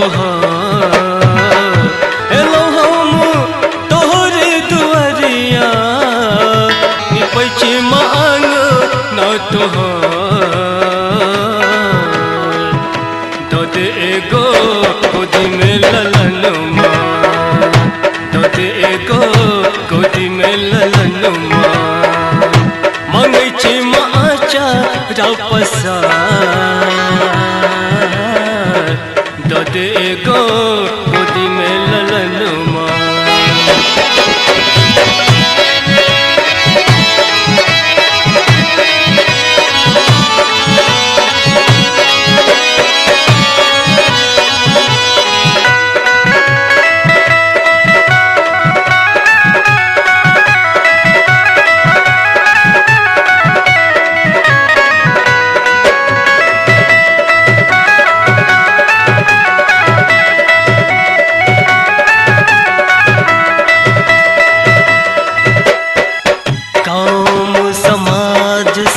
तोहार एलो हम तोहरे दुआरिया निपैछी मांग ना तोहार दो दे एगो गोदी में ललनुमा दो दे एगो गोदी में ललनुमा मांगै छी माचा पसार दो दे एगो गोदी में ललनुमा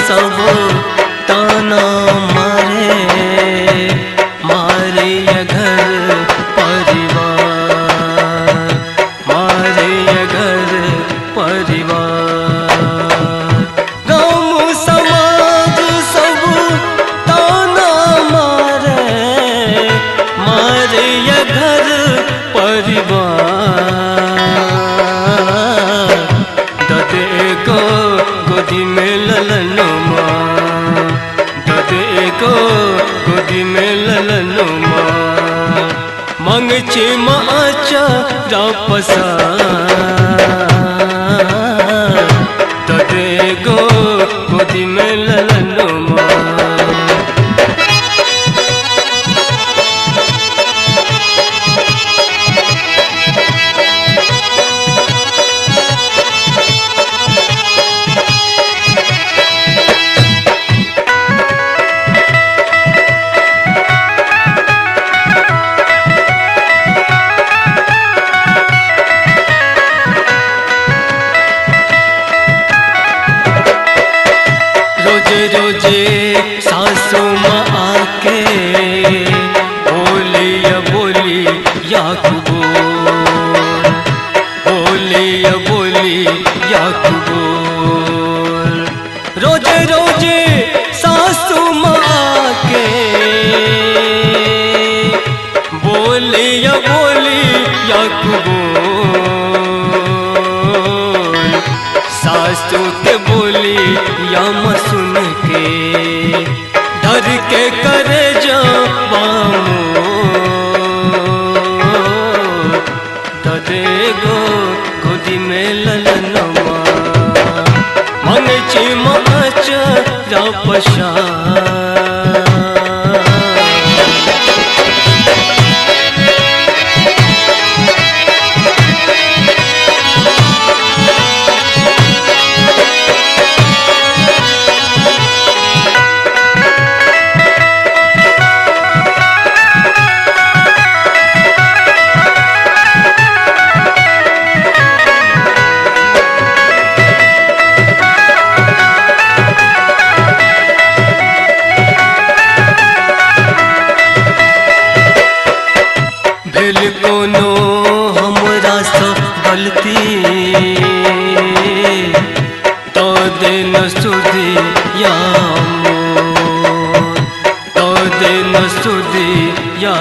सब ताना मारे मारे ये घर परिवार मारे ये घर परिवार गाँव समाज सब ताना मारे मारे ये घर परिवार ददे को गोदी में ललनुमा ददे को गोदी में ललनुमा मांगै छी माचा पसार ददे को गोदी में ललनुमा रोजे सासू माँ आके बोली याकूब रोजे रोजे सासू माँ आके बोली याकूब सासू के बोली या सुन के डर के करे जाऊँ ददे गो गोदी में ललनुमा मांगै छी माचा पसार कोनो हमरा से गलती तो दिन सुधी या तो दिन सुधी या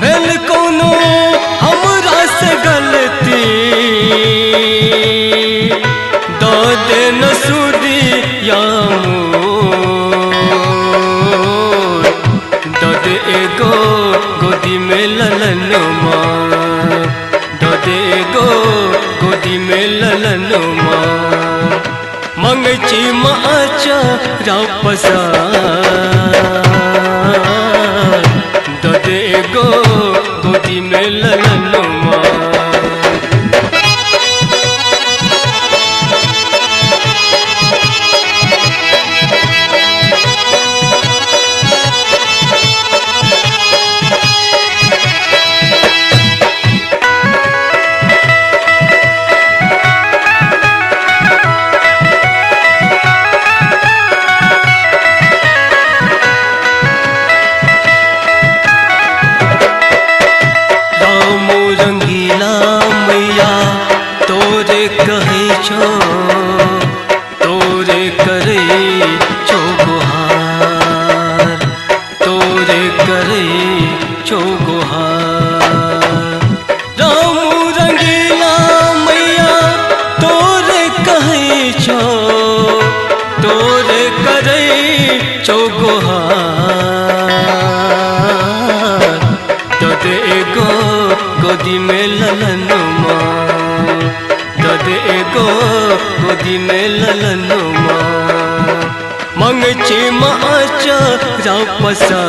भेल कोनो हमरा से गलती तो दिन सुधी या ददे एगो गोदी में ललनुमा ददे एगो गोदी में ललनुमा मांगै छी माचा पसार ददे एगो गोदी में ललनुमा कहे छो तोरे करे छो गुहार, तोरे करे छो गुहार। राम रंगीला मैया तोरे कहे छो तोरे करे छो गुहार। ददे एगो गोदी में ललनुमा, ददे एगो गोदी में ललनुमा। मंगचे माचा रापसा,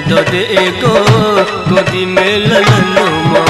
ददे एगो गोदी में ललनुमा।